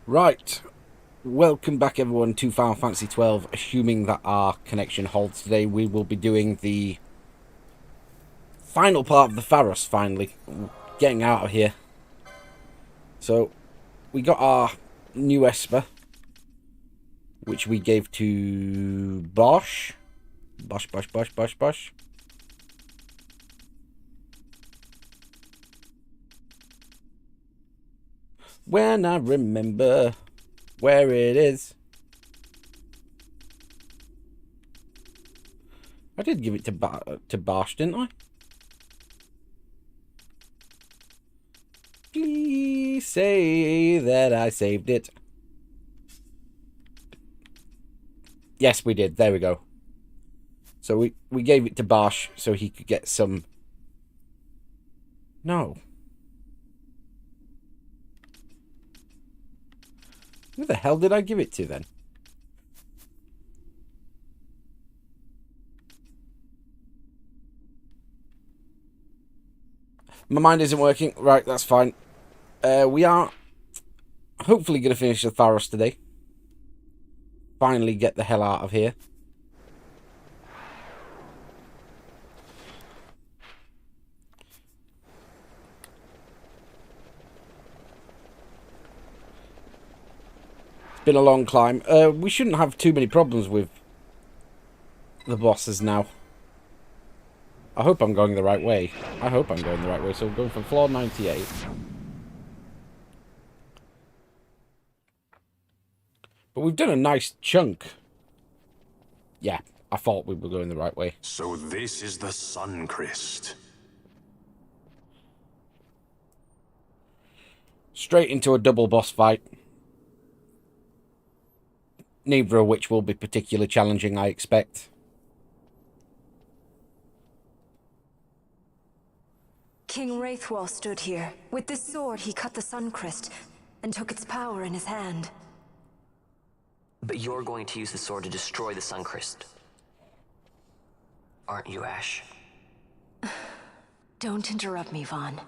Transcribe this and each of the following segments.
Right, welcome back everyone to Final Fantasy XII. Assuming that our connection holds today, we will be doing the final part of the Pharos, finally. Getting out of here. So, we got our new Esper, which we gave to Bosch. Bosch. When I remember where it is. I did give it to Bosch, didn't I? Please say that I saved it. Yes, we did. There we go. So we gave it to Bosch so he could get some... No. Who the hell did I give it to then? My mind isn't working. Right, that's fine. We are hopefully going to finish the Pharos today. Finally get the hell out of here. It's been a long climb. We shouldn't have too many problems with the bosses now. I hope I'm going the right way. I hope I'm going the right way. So we're going from floor 98. But we've done a nice chunk. Yeah, I thought we were going the right way. So this is the Sun-Cryst. Straight into a double boss fight. Neither of which will be particularly challenging, I expect. King Wraithwall stood here. With this sword, he cut the Sun-Cryst and took its power in his hand. But you're going to use the sword to destroy the Sun-Cryst. Aren't you, Ashe? Don't interrupt me, Vaughn.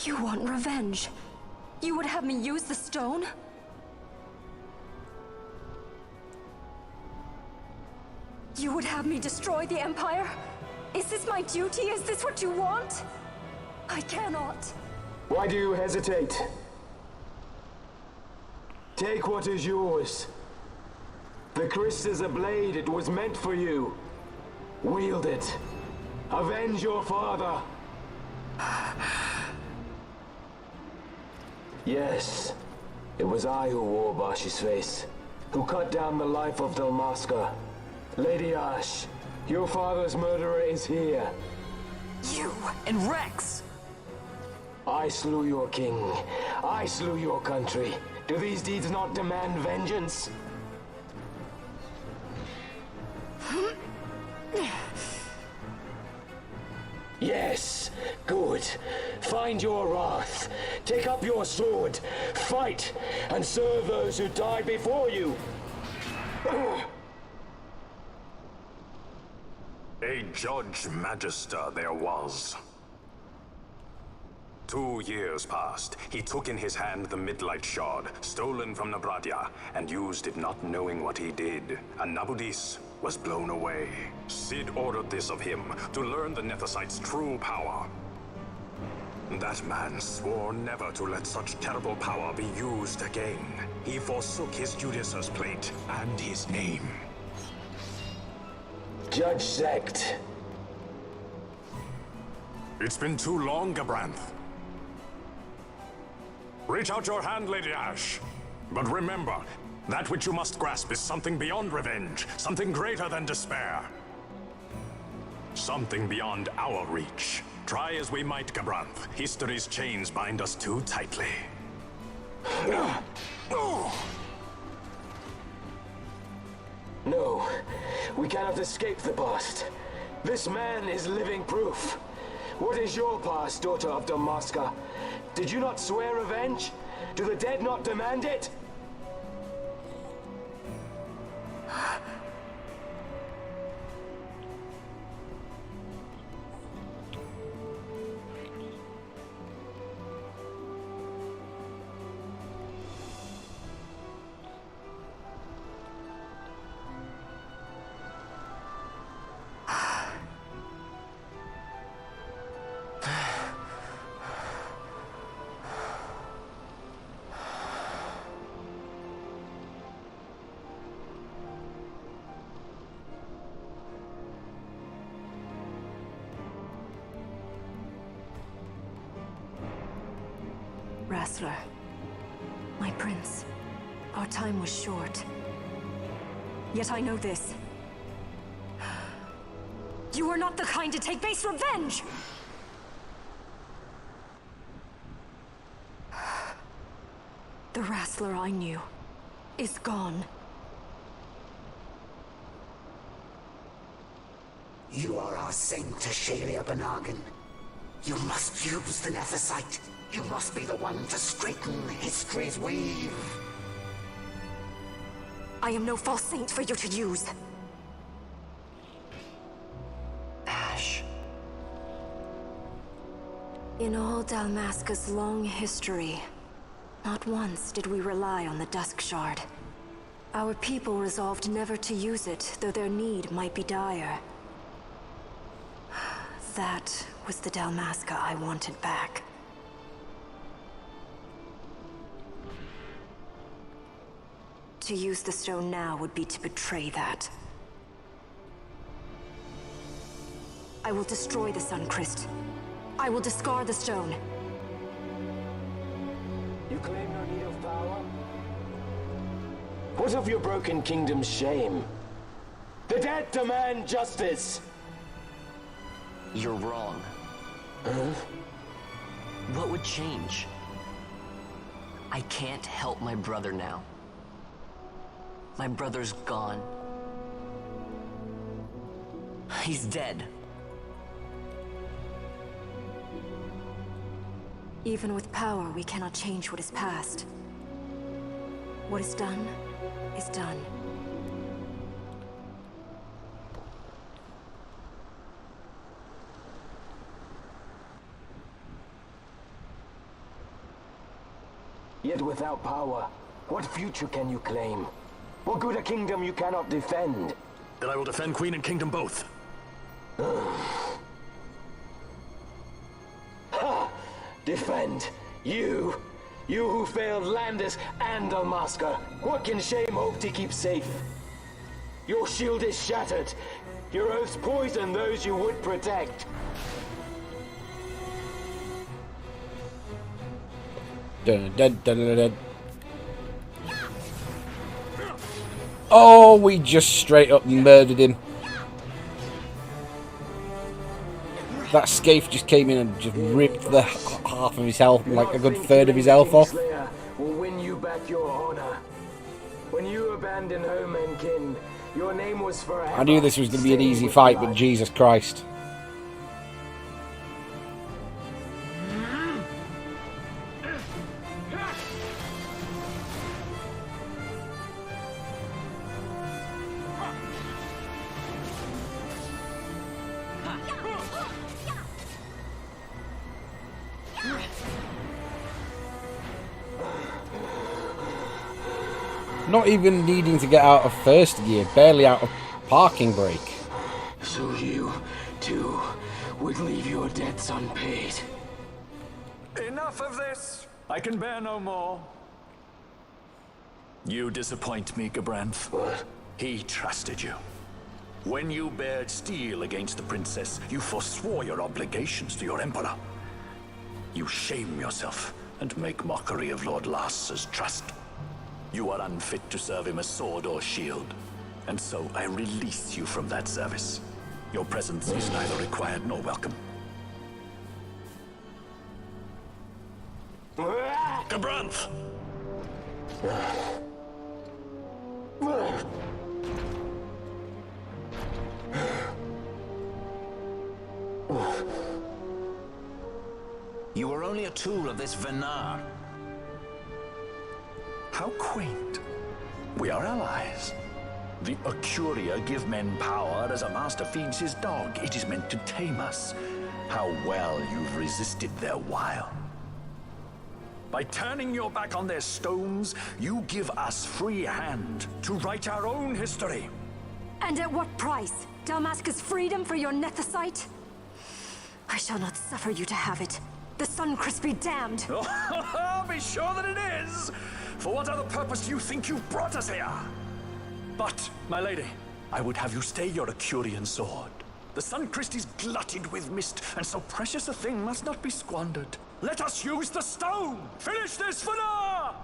You want revenge? You would have me use the stone? You would have me destroy the Empire? Is this my duty? Is this what you want? I cannot. Why do you hesitate? Take what is yours. The Cryst is a blade. It was meant for you. Wield it. Avenge your father. Yes, it was I who wore Bosch's face, who cut down the life of Dalmasca. Lady Ashe, your father's murderer is here. You and Rex! I slew your king. I slew your country. Do these deeds not demand vengeance? Yes, good. Find your wrath. Take up your sword. Fight, and serve those who died before you. A Judge Magister there was. 2 years passed. He took in his hand the Midlight Shard, stolen from Nabradia, and used it not knowing what he did. And Nabudis was blown away. Cid ordered this of him, to learn the Nethicite's true power. That man swore never to let such terrible power be used again. He forsook his Judaser's plate and his name. Judge Sect. It's been too long, Gabranth. Reach out your hand, Lady Ashe. But remember, that which you must grasp is something beyond revenge, something greater than despair. Something beyond our reach. Try as we might, Gabranth, history's chains bind us too tightly. No, we cannot escape the past. This man is living proof. What is your past, daughter of Damaska? Did you not swear revenge? Do the dead not demand it? Wrestler, my prince, our time was short. Yet I know this. You are not the kind to take base revenge! The wrestler I knew is gone. You are our saint, Ashelia Banagin. You must use the Nephesite. You must be the one to straighten history's weave. I am no false saint for you to use. Ashe. In all Dalmasca's long history, not once did we rely on the Dusk Shard. Our people resolved never to use it, though their need might be dire. That was the Dalmasca I wanted back. To use the stone now would be to betray that. I will destroy the Sun-Cryst. I will discard the stone. You claim no need of power? What of your broken kingdom's shame? The dead demand justice! You're wrong. Huh? What would change? I can't help my brother now. My brother's gone. He's dead. Even with power, we cannot change what is past. What is done, is done. Yet without power, what future can you claim? What good a kingdom you cannot defend? Then I will defend Queen and Kingdom both. Ha! Defend? You? You who failed Landis and Dalmasca. What can shame hope to keep safe? Your shield is shattered. Your oaths poison those you would protect. Dun, dun, dun, dun, dun. Oh, we just straight up murdered him. That Scaife just came in and just ripped the half of his health, like a good third of his health off. Will win you back your honor. When you abandoned home and kin, your name was forever. I knew this was going to be an easy fight, but Jesus Christ. Not even needing to get out of first gear, barely out of parking brake. So you, too, would leave your debts unpaid. Enough of this! I can bear no more. You disappoint me, Gabranth. What? He trusted you. When you bared steel against the princess, you forswore your obligations to your emperor. You shame yourself and make mockery of Lord Lars's trust. You are unfit to serve him as sword or shield, and so I release you from that service. Your presence is neither required nor welcome. Gabranth! You were only a tool of this Venar. How quaint. We are allies. The Ocuria give men power as a master feeds his dog. It is meant to tame us. How well you've resisted their wile. By turning your back on their stones, you give us free hand to write our own history. And at what price? Dalmasca's freedom for your nethicite? I shall not suffer you to have it. The Sun-Cryst be damned! Be sure that it is! For what other purpose do you think you've brought us here? But, my lady, I would have you stay your Acurian sword. The Sun-Cryst is glutted with mist, and so precious a thing must not be squandered. Let us use the stone! Finish this for now!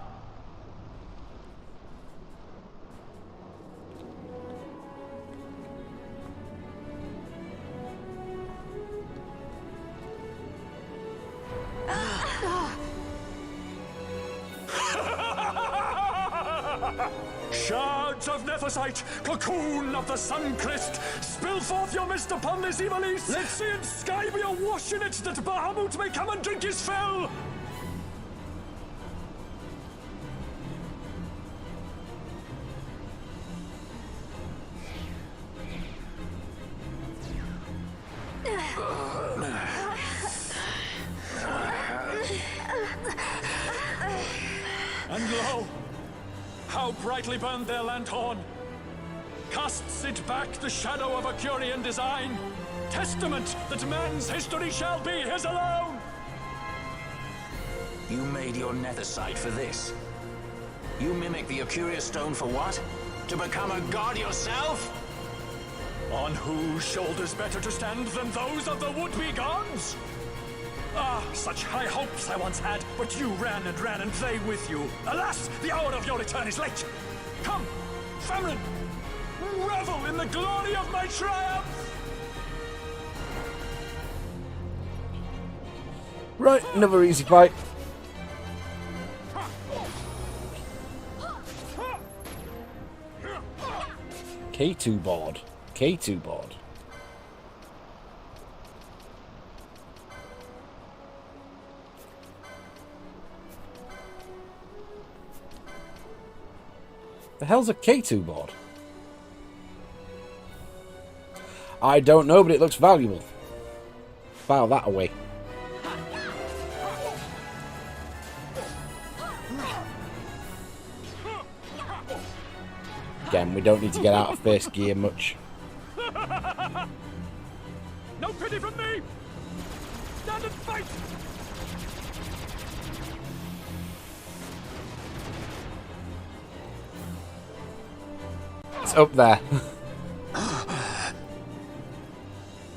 Shards of nethicite, cocoon of the Sun-Cryst, spill forth your mist upon this evil east. Let sea and sky be awash in it, that Bahamut may come and drink his fill. And lo, how brightly burned their lanthorn! Casts it back the shadow of Acurian design, testament that man's history shall be his alone! You made your nethicite for this. You mimic the Ocuria stone for what? To become a god yourself? On whose shoulders better to stand than those of the would-be gods? Ah, such high hopes I once had, but you ran, and they with you. Alas, the hour of your return is late. Come, Famrin, revel in the glory of my triumph! Right, another easy fight. K2 board. K2 board. The hell's a K2 board? I don't know, but it looks valuable. File that away. Again, we don't need to get out of first gear much. No pity from me! Stand and fight! It's up there.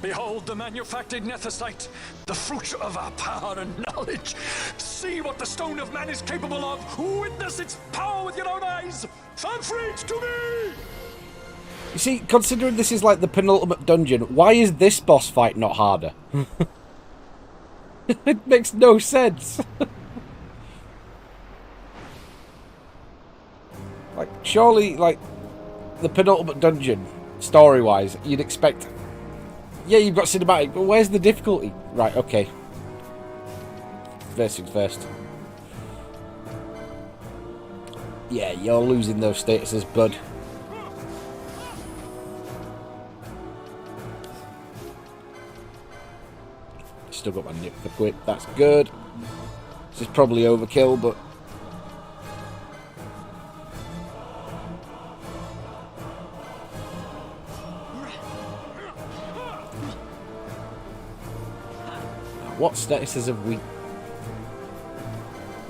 Behold the manufactured nethicite, the fruit of our power and knowledge. See what the stone of man is capable of. Witness its power with your own eyes. Famfrit, to me! You see, considering this is like the penultimate dungeon, why is this boss fight not harder? It makes no sense. Like, surely, like, the penultimate dungeon, story-wise, you'd expect... Yeah, you've got cinematic, but where's the difficulty? Right, okay. First things first. Yeah, you're losing those statuses, bud. Still got my nip for quit. That's good. This is probably overkill, but... What statuses have we...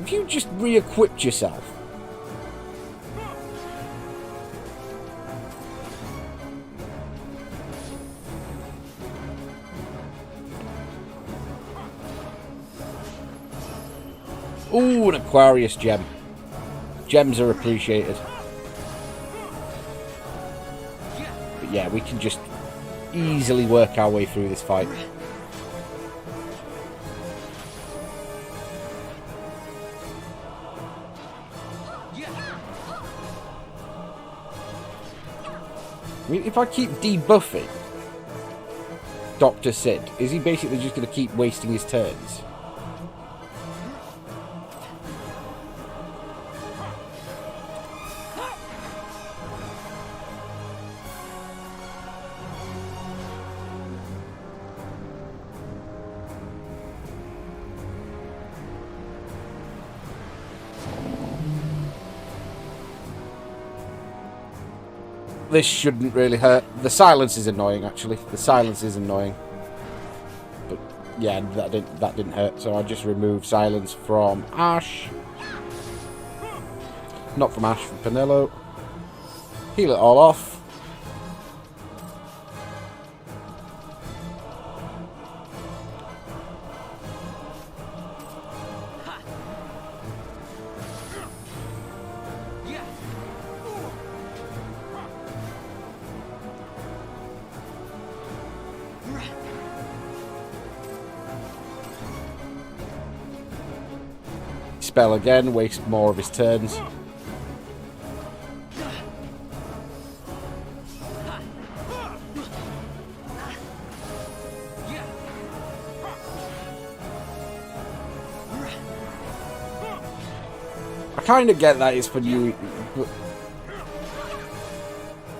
Have you just re-equipped yourself? Ooh, an Aquarius gem. Gems are appreciated. But yeah, we can just easily work our way through this fight. I mean, if I keep debuffing Dr. Cid, is he basically just going to keep wasting his turns? This shouldn't really hurt. The silence is annoying, actually. The silence is annoying. But yeah, that didn't hurt. So I just removed silence from Ashe. Not from Ashe, from Penelo. Heal it all off. Spell again, waste more of his turns. I kind of get that it's for you, but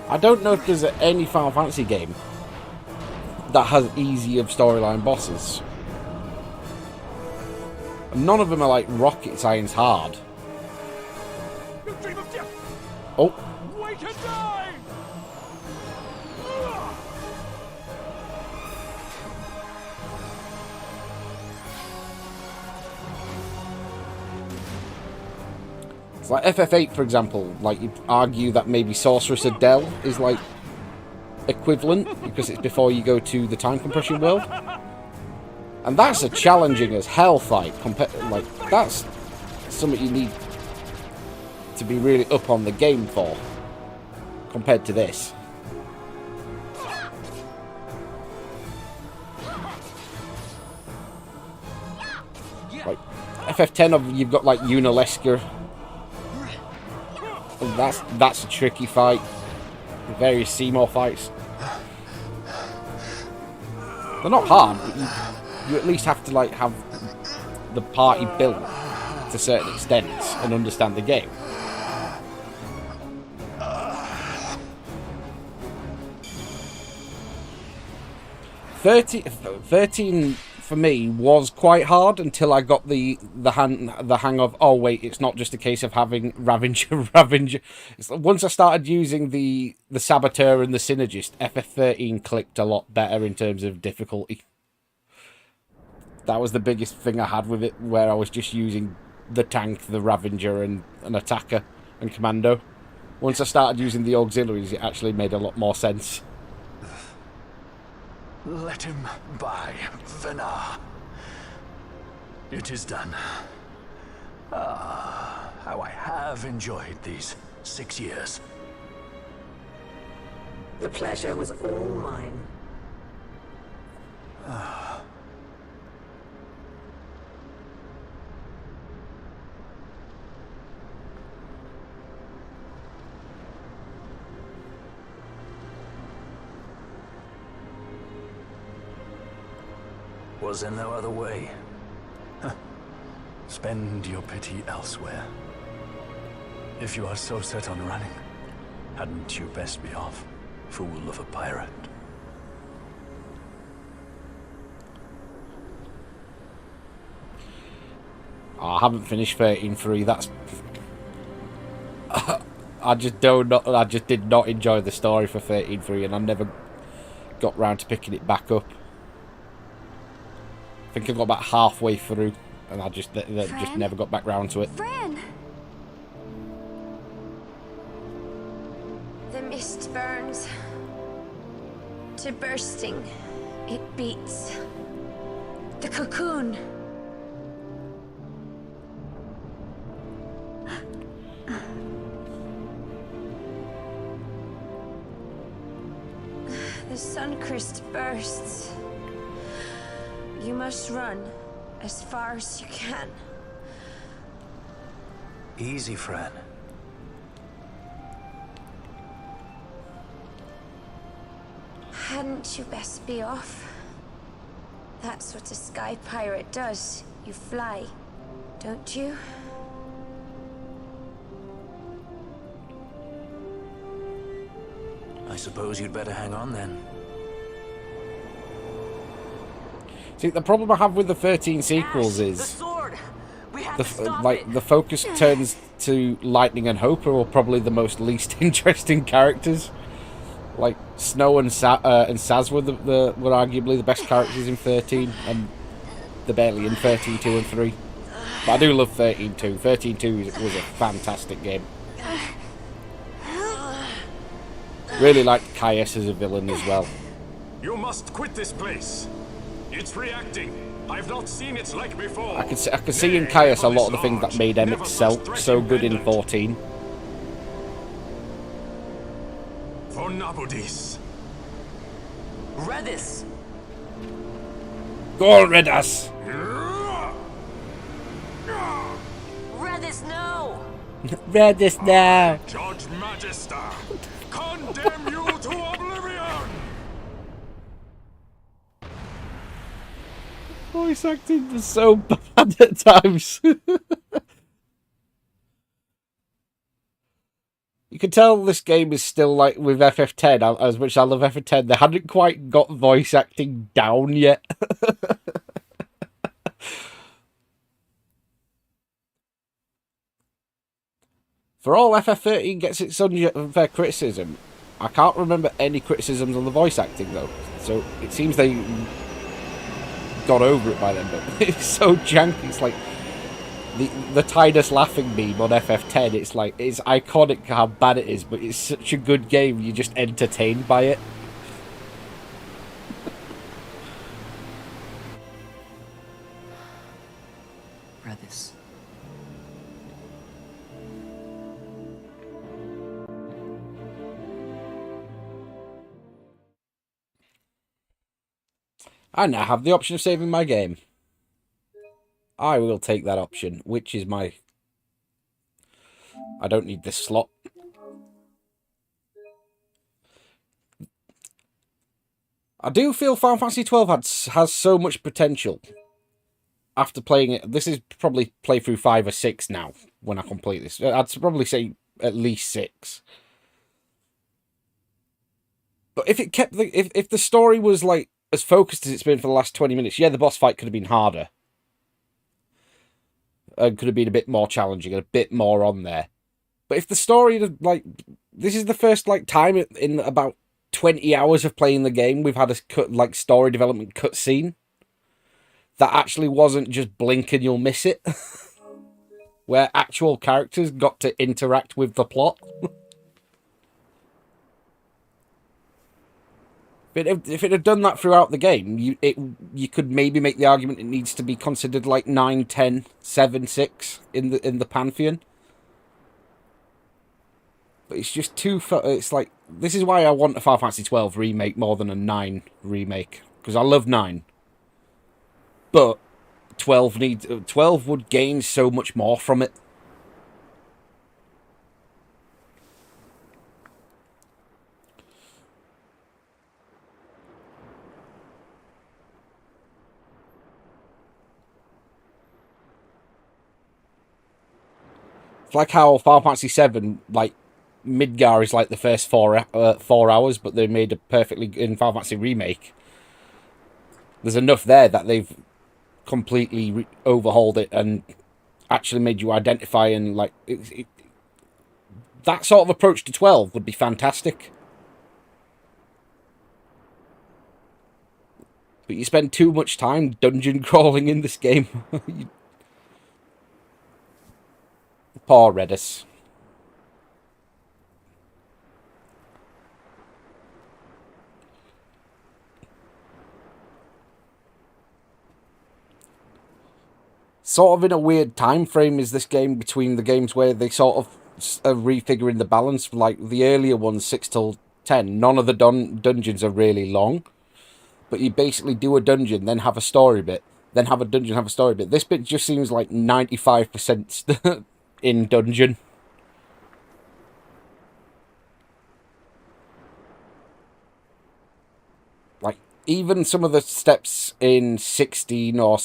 I don't know if there's any Final Fantasy game that has easier storyline bosses. None of them are like rocket science hard. Oh. Wake and die! It's like FF8, for example. Like, you'd argue that maybe Sorceress Adele is like equivalent because it's before you go to the time compression world. And that's a challenging as hell fight. Like, that's something you need to be really up on the game for, compared to this. Like, FF10, you've got like Unalesca. And that's a tricky fight. Various Seymour fights. They're not hard, but you at least have to like have the party built to a certain extent and understand the game. 13 for me was quite hard until I got the hang of, oh wait, it's not just a case of having Ravager. Once I started using the Saboteur and the Synergist, FF13 clicked a lot better in terms of difficulty. That was the biggest thing I had with it, where I was just using the tank, the Ravager, and an attacker and commando. Once I started using the auxiliaries, it actually made a lot more sense. Let him by, Venar. It is done. Ah, how I have enjoyed these 6 years. The pleasure was all mine. Was there no other way? Spend your pity elsewhere. If you are so set on running, hadn't you best be off, fool of a pirate? I haven't finished 13.3. That's I just did not enjoy the story for 13.3, and I never got round to picking it back up. I think I got about halfway through and I just never got back round to it. Fran! The mist burns to bursting. It beats. The cocoon. The Sun-Cryst bursts. You must run as far as you can. Easy, Fran. Hadn't you best be off? That's what a sky pirate does. You fly, don't you? I suppose you'd better hang on then. See, the problem I have with the 13 sequels Ashe, is the sword. We have to stop like it. the focus turns to Lightning and Hope, who are probably the most least interesting characters. Like Snow and Saz were were arguably the best characters in 13, and they're barely in 13, 2 and 3. But I do love 13 2. 13 2 was a fantastic game. Really liked Caius as a villain as well. You must quit this place. It's reacting. I've not seen its like before. I could see in Caius a lot of the things that made Emmett so good in 14. For Nabudis. Redis. Go on, Redas! Redis, no. Redas now! Judge Magister, condemn you to oblivion! Voice acting was so bad at times. You can tell this game is still like with FF10, as much as I love FF10, they hadn't quite got voice acting down yet. For all FF13 gets its unfair criticism, I can't remember any criticisms on the voice acting though. So it seems they got over it by then, but it's so janky. It's like the Tidus laughing meme on FF10. It's like, it's iconic how bad it is, but it's such a good game. You're just entertained by it. Redis. I now have the option of saving my game. I will take that option, which is my... I don't need this slot. I do feel Final Fantasy XII has so much potential. After playing it, this is probably playthrough 5 or 6 now, when I complete this. I'd probably say at least 6. But if it kept if the story was like as focused as it's been for the last 20 minutes, yeah, the boss fight could have been harder. Could have been a bit more challenging and a bit more on there. But if the story, like, this is the first like time in about 20 hours of playing the game we've had a story development cutscene that actually wasn't just blink and you'll miss it, where actual characters got to interact with the plot. If it had done that throughout the game, you could maybe make the argument it needs to be considered like 9, 10, 7, 6 in the pantheon. But it's just too... It's like... This is why I want a Final Fantasy 12 remake more than a 9 remake. Because I love 9. But 12 would gain so much more from it. It's like how Final Fantasy 7, like, Midgar is like the first 4 hours, but they made a perfectly in Final Fantasy remake. There's enough there that they've completely overhauled it and actually made you identify and like that sort of approach to 12 would be fantastic. But you spend too much time dungeon crawling in this game. Poor Redis. Sort of in a weird time frame is this game between the games where they sort of are refiguring the balance. Like the earlier ones, 6 till 10, none of the dungeons are really long, but you basically do a dungeon, then have a story bit, then have a dungeon, have a story bit. This bit just seems like 95% in dungeon. Like, even some of the steps in 16 or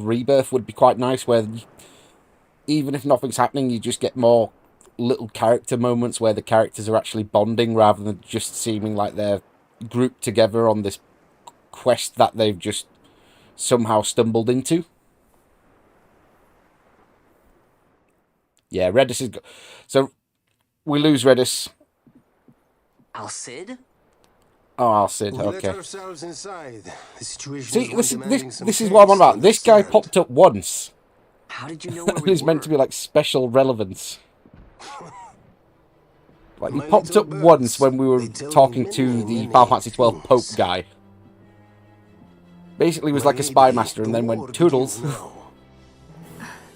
Rebirth would be quite nice, where even if nothing's happening, you just get more little character moments where the characters are actually bonding rather than just seeming like they're grouped together on this quest that they've just somehow stumbled into. Yeah, Redis is... So, we lose Redis. Cid? Oh, Cid, Let okay. ourselves inside. The situation See, is one demanding some this is what I'm on taste, about. This guy understand? popped up once. How did you know where And we he's were? meant to be like special relevance. Like, he My popped little up birds, once when we were they tell me talking to many, the many Final Fantasy 12 Pope things. guy. Basically, he was like a Maybe spy master and the then war went toodles. begins now.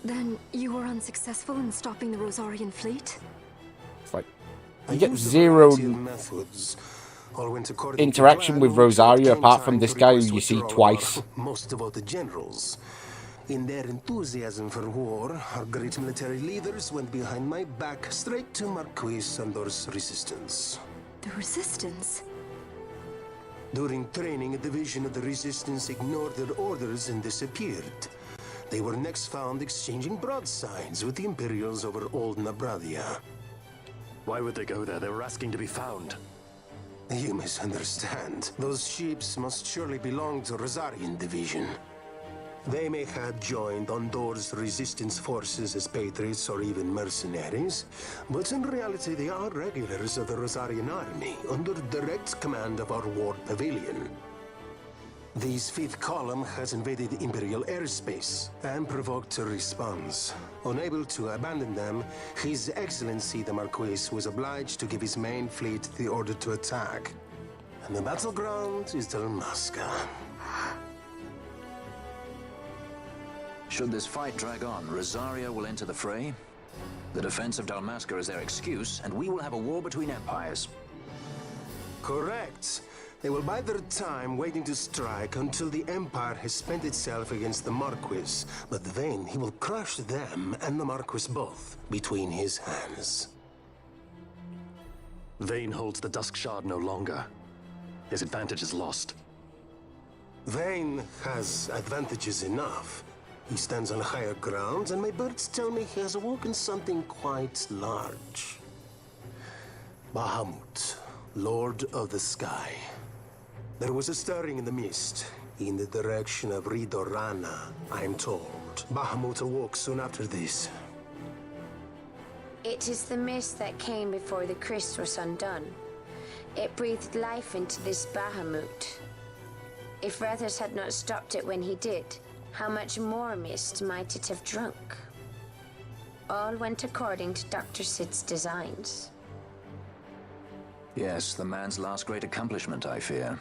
Then you were unsuccessful in stopping the Rosarian fleet? It's like, I you get used a zero variety of methods. All went according to interaction plan with until it Rosario came apart time from this to guy who request you see withdrawal twice. of our most devoted generals. In their enthusiasm for war, our great military leaders went behind my back straight to Marquis Sandor's resistance. The Resistance? During training, a division of the Resistance ignored their orders and disappeared. They were next found exchanging broadsides with the Imperials over Old Nabradia. Why would they go there? They were asking to be found. You misunderstand. Those ships must surely belong to Rosarian Division. They may have joined Ondor's resistance forces as patriots or even mercenaries, but in reality they are regulars of the Rosarian army, under direct command of our war pavilion. This fifth column has invaded Imperial airspace and provoked a response. Unable to abandon them, His Excellency the Marquis was obliged to give his main fleet the order to attack. And the battleground is Dalmasca. Should this fight drag on, Rosario will enter the fray. The defense of Dalmasca is their excuse, and we will have a war between empires. Correct. They will bide their time waiting to strike until the Empire has spent itself against the Marquis. But then he will crush them and the Marquis both between his hands. Vayne holds the Dusk Shard no longer. His advantage is lost. Vayne has advantages enough. He stands on higher ground, and my birds tell me he has awoken something quite large. Bahamut, Lord of the Sky. There was a stirring in the mist, in the direction of Ridorana, I'm told. Bahamut awoke soon after this. It is the mist that came before the Cryst was undone. It breathed life into this Bahamut. If Rethers had not stopped it when he did, how much more mist might it have drunk? All went according to Dr. Cid's designs. Yes, the man's last great accomplishment, I fear.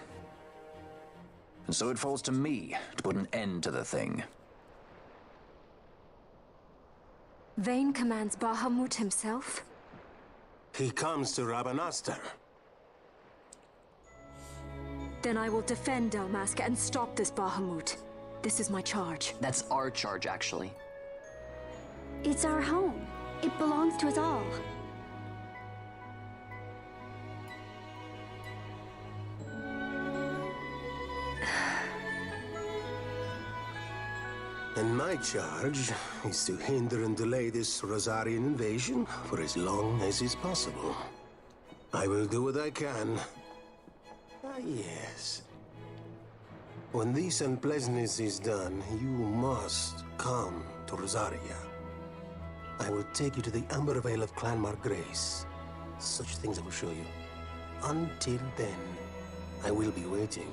And so it falls to me to put an end to the thing. Vayne commands Bahamut himself? He comes to Rabanastar. Then I will defend Dalmasca and stop this Bahamut. This is my charge. That's our charge, actually. It's our home. It belongs to us all. And my charge is to hinder and delay this Rosarian invasion for as long as is possible. I will do what I can. Ah, yes. When this unpleasantness is done, you must come to Rosaria. I will take you to the Amber Vale of Clan Margrace. Such things I will show you. Until then, I will be waiting.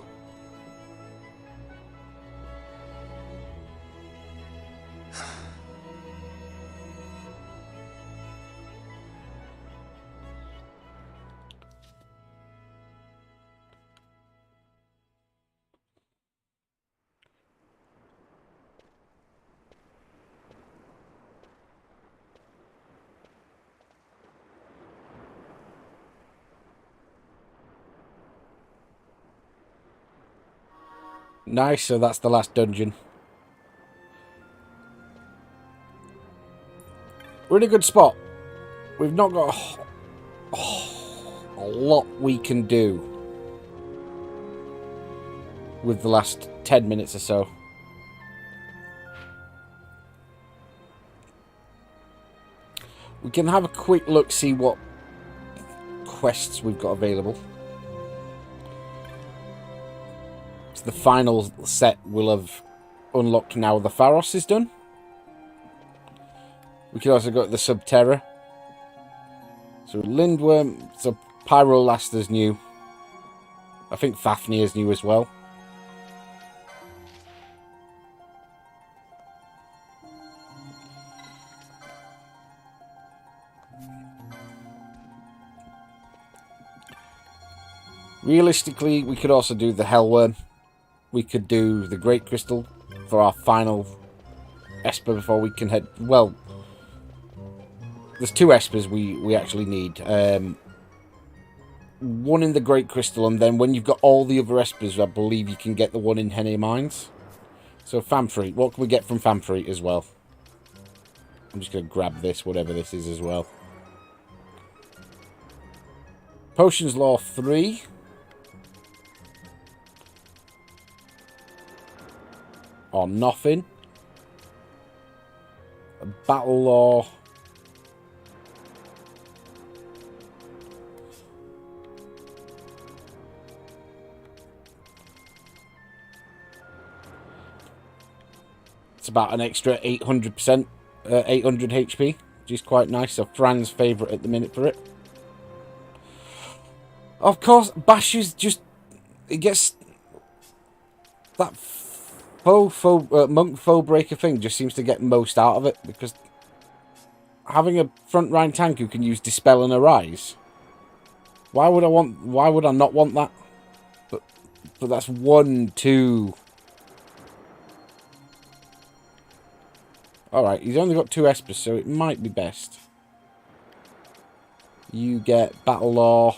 Nice, so that's the last dungeon. We're in a good spot. We've not got a lot we can do with the last 10 minutes or so. We can have a quick look, see what quests we've got available. So the final set will have unlocked now the Pharos is done. We can also go to the Subterra. So Lindworm, so Pyrolaster's new. I think Fafnir's new as well. Realistically, we could also do the Hellworm. We could do the Great Crystal for our final Esper before we can head... Well, there's 2 Espers we actually need. One in the Great Crystal, and then when you've got all the other Espers, I believe you can get the one in Henne Mines. So Famfrit, what can we get from Famfrit as well? I'm just going to grab this, whatever this is as well. Potions Law 3. Or nothing. A Battle Law. It's about an extra 800%, 800 HP, which is quite nice. So Fran's favourite at the minute for it. Of course, Bash is just... It gets... That monk foe breaker thing just seems to get most out of it, because having a front line tank who can use Dispel and Arise, why would I not want that? But that's 1, 2. Alright, he's only got 2 Espers, so it might be best. You get Battle Law.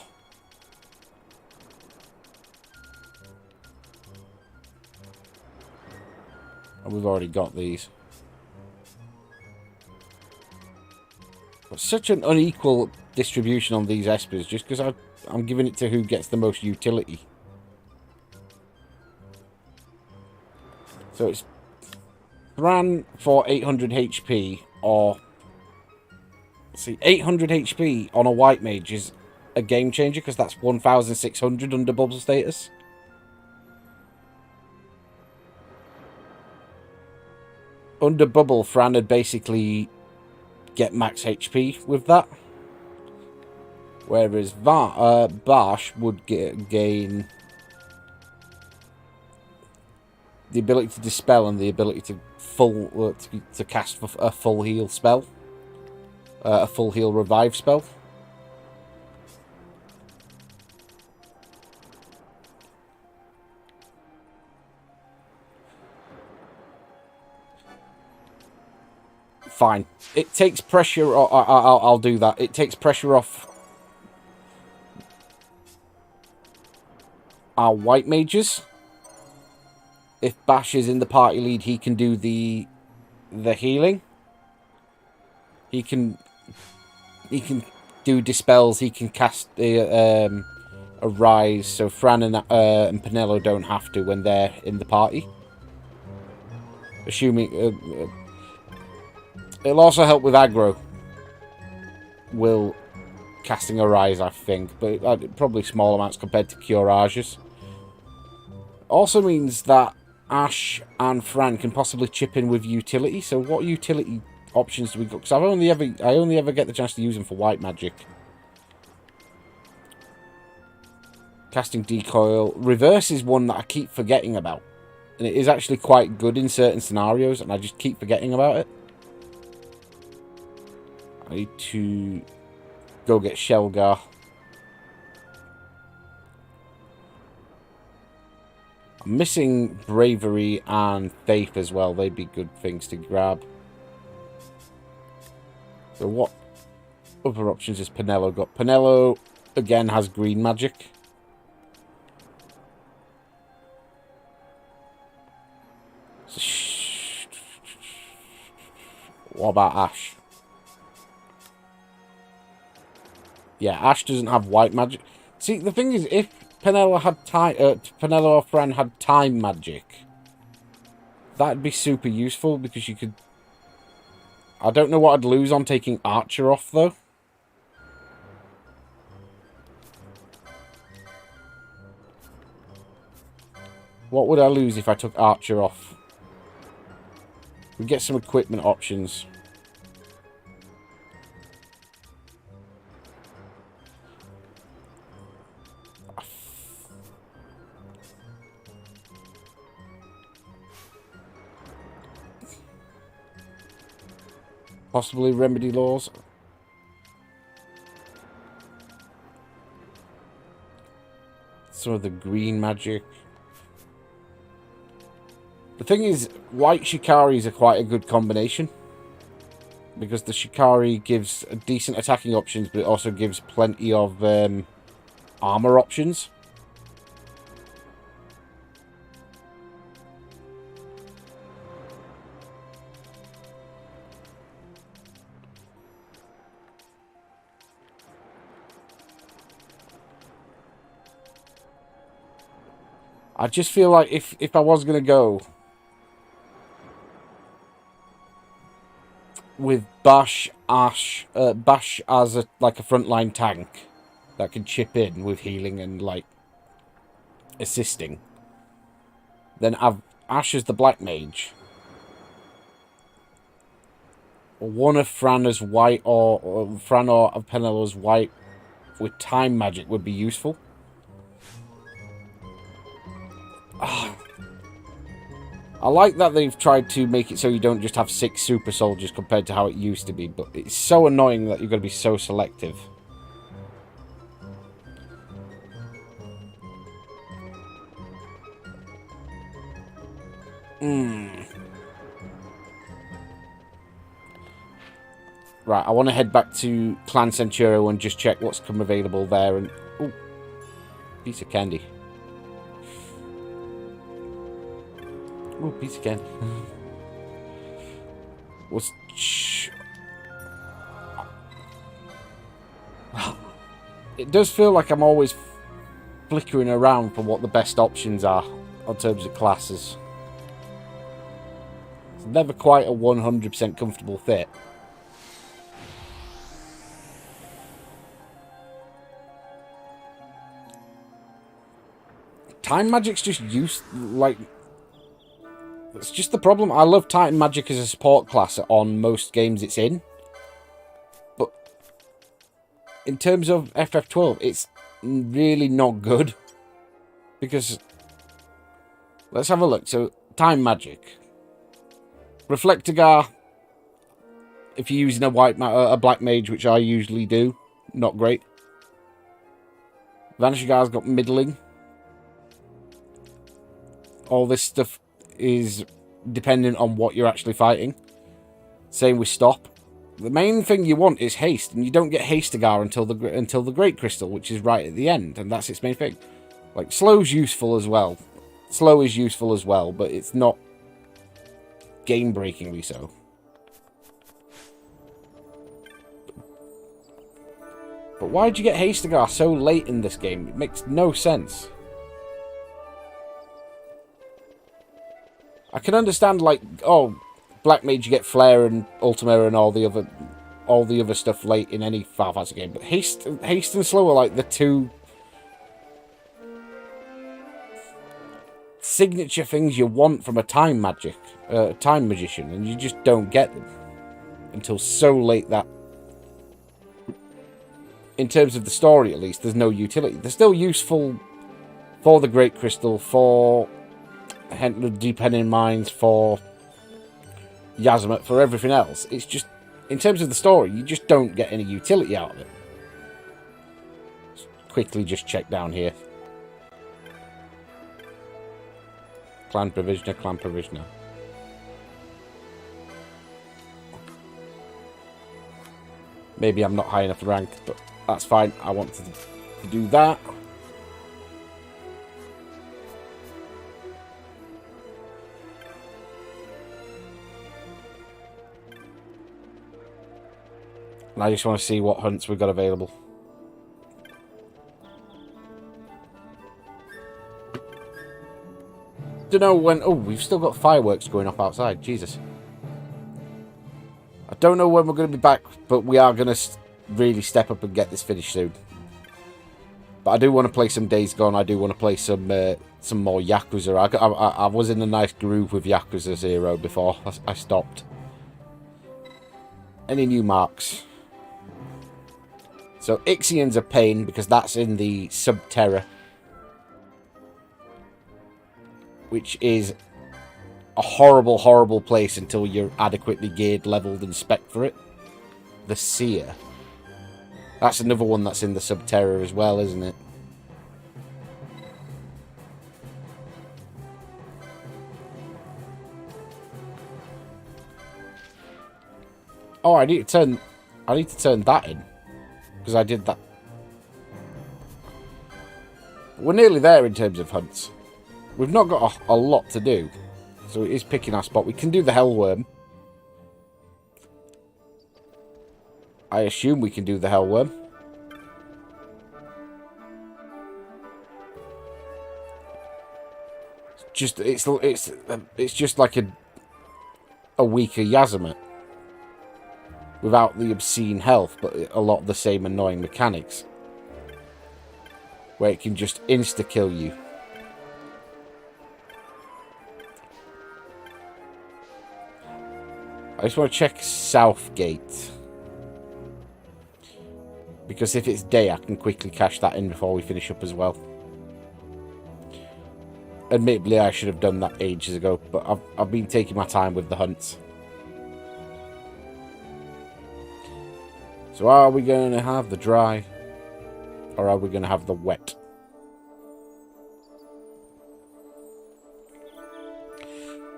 Oh, we've already got these. But such an unequal distribution on these Espers, just because I'm giving it to who gets the most utility. So it's Bran for 800 HP, or... See, 800 HP on a White Mage is a game changer, because that's 1,600 under bubble status. Under bubble, Fran would basically get max HP with that. Whereas Bash would gain the ability to dispel and the ability to to cast a full heal spell, a full heal revive spell. Fine. It takes pressure. I'll do that. It takes pressure off our White Mages. If Bash is in the party lead, he can do the healing. He can do dispels. He can cast a rise. So Fran and Penelo don't have to when they're in the party. Assuming it'll also help with aggro. Will casting a rise, I think, but probably small amounts compared to Curages. Also means that Ashe and Fran can possibly chip in with utility. So what utility options do we got? Because I only ever get the chance to use them for white magic. Casting Decoil. Reverse is one that I keep forgetting about. And it is actually quite good in certain scenarios, and I just keep forgetting about it. I need to go get Shelgar. I'm missing Bravery and Faith as well. They'd be good things to grab. So what other options has Penelo got? Penelo, again, has green magic. What about Ashe? Yeah, Ashe doesn't have white magic. See, the thing is, if Penelo had Penelo or Fran had time magic, that'd be super useful because you could. I don't know what I'd lose on taking Archer off though. What would I lose if I took Archer off? We get some equipment options. Possibly remedy laws. Some of the green magic. The thing is, white Shikaris are quite a good combination. Because the Shikari gives decent attacking options, but it also gives plenty of armor options. I just feel like if I was going to go with Bash as a frontline tank that can chip in with healing and like assisting, then I've Ashe as the black mage. One of Fran as white or Fran or Penelo's white with time magic would be useful. I like that they've tried to make it so you don't just have 6 super soldiers compared to how it used to be, but it's so annoying that you've got to be so selective. Right, I want to head back to Clan Centuro and just check what's come available there. And ooh, piece of candy. Oh, piece of candy. It does feel like I'm always flickering around for what the best options are in terms of classes. It's never quite a 100% comfortable fit. Time magic's just it's just the problem. I love Titan Magic as a support class on most games it's in. But in terms of FF12, it's really not good. Because, let's have a look. So, Time Magic. Reflectagar, if you're using a black mage, which I usually do, not great. Vanishigar's got middling. All this stuff is dependent on what you're actually fighting. Same with Stop. The main thing you want is haste, and you don't get Hastigar until the Great Crystal, which is right at the end, and that's its main thing. Like, Slow's useful as well. Slow is useful as well, but it's not game-breakingly so. But why'd you get Hastigar so late in this game? It makes no sense. I can understand, like, oh, Black Mage, you get Flare and Ultima and all the other stuff late in any Final Fantasy game, but Haste and Slow are like the two signature things you want from a time magician, and you just don't get them until so late that, in terms of the story at least, there's no utility. They're still useful for the Great Crystal, for Depending Minds, for Yazmat, for everything else. It's just, in terms of the story, you just don't get any utility out of it. Let's quickly just check down here. Clan Provisioner. Maybe I'm not high enough ranked, but that's fine. I want to do that. And I just want to see what hunts we've got available. Don't know when... Oh, we've still got fireworks going off outside. Jesus. I don't know when we're going to be back, but we are going to really step up and get this finished soon. But I do want to play some Days Gone. I do want to play some more Yakuza. I was in a nice groove with Yakuza 0 before I stopped. Any new marks? So Ixion's a pain because that's in the Subterra, which is a horrible, horrible place until you're adequately geared, leveled, and spec for it. The Seer. That's another one that's in the Subterra as well, isn't it? Oh, I need to turn that in. Because I did that. We're nearly there in terms of hunts. We've not got a lot to do. So it is picking our spot. We can do the Hellworm. I assume we can do the Hellworm. It's just like a weaker Yazama. Without the obscene health, but a lot of the same annoying mechanics. Where it can just insta-kill you. I just want to check Southgate. Because if it's day, I can quickly cash that in before we finish up as well. Admittedly, I should have done that ages ago, but I've been taking my time with the hunts. So are we going to have the dry? Or are we going to have the wet?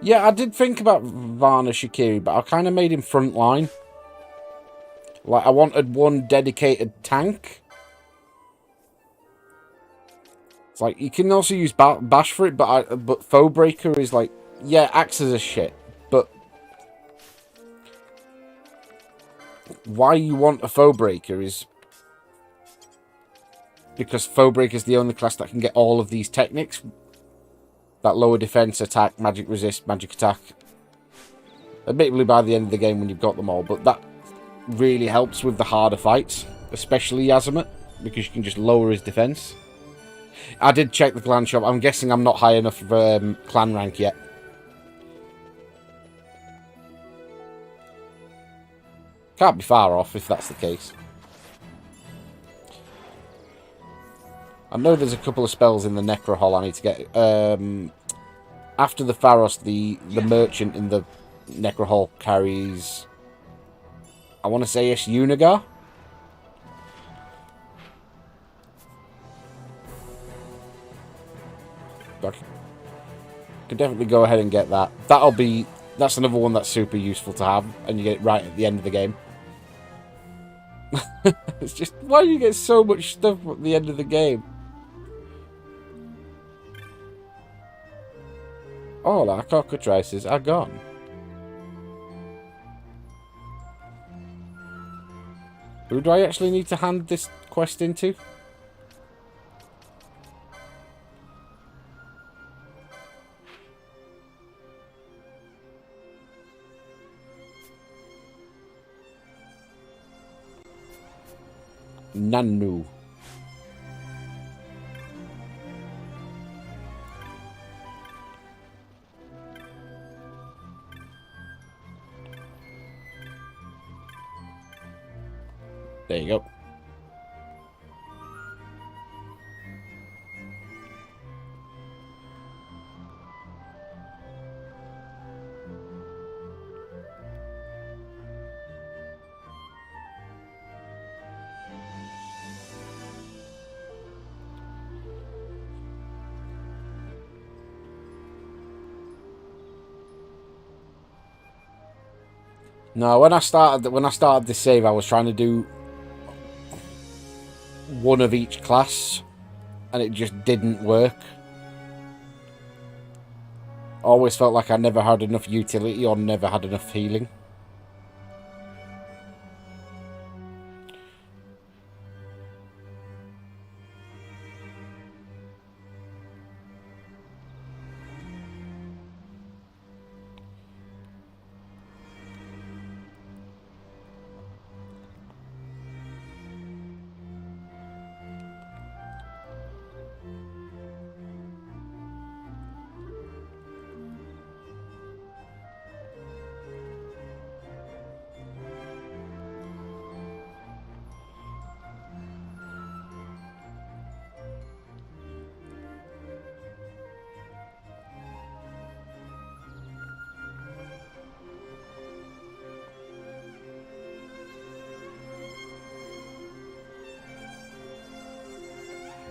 Yeah, I did think about Varna Shikiri, but I kind of made him front line. Like, I wanted one dedicated tank. It's like, you can also use Bash for it, but Foe Breaker is like, yeah, axes are shit, but why you want a Foe Breaker is because Foe Breaker is the only class that can get all of these techniques. That lower defense, attack, magic resist, magic attack. Admittedly by the end of the game when you've got them all, but that really helps with the harder fights, especially Yazama, because you can just lower his defense. I did check the clan shop. I'm guessing I'm not high enough for clan rank yet. Can't be far off if that's the case. I know there's a couple of spells in the Necro Hall I need to get. After the Pharos, the merchant in the Necro Hall carries, I want to say, Unigar. I could definitely go ahead and get that. That's another one that's super useful to have, and you get it right at the end of the game. It's just, why do you get so much stuff at the end of the game? All our cockatrices are gone. Who do I actually need to hand this quest into? Nanu. There you go. No, when I started this save, I was trying to do one of each class, and it just didn't work. Always felt like I never had enough utility or never had enough healing.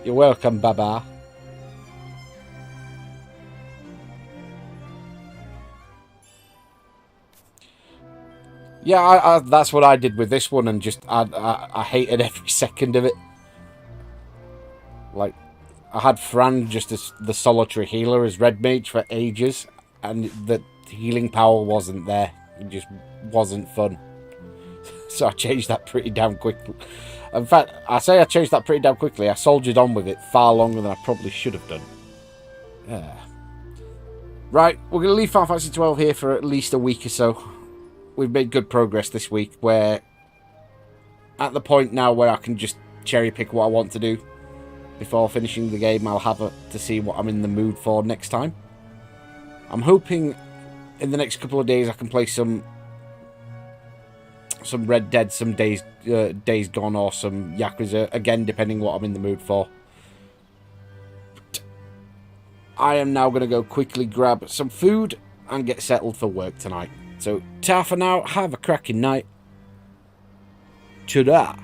You're welcome, Baba. Yeah, that's what I did with this one, and just I hated every second of it. Like, I had Fran just as the solitary healer as Red Mage for ages, and the healing power wasn't there. It just wasn't fun. So I changed that pretty damn quickly. In fact, I say I changed that pretty damn quickly. I soldiered on with it far longer than I probably should have done. Yeah. Right, we're going to leave Final Fantasy 12 here for at least a week or so. We've made good progress this week. We're at the point now where I can just cherry pick what I want to do. Before finishing the game, I'll have to see what I'm in the mood for next time. I'm hoping in the next couple of days I can play some Red Dead, some Days Gone, or some Yakuza, again, depending what I'm in the mood for. But I am now going to go quickly grab some food and get settled for work tonight. So, ta for now, have a cracking night. Ta-da!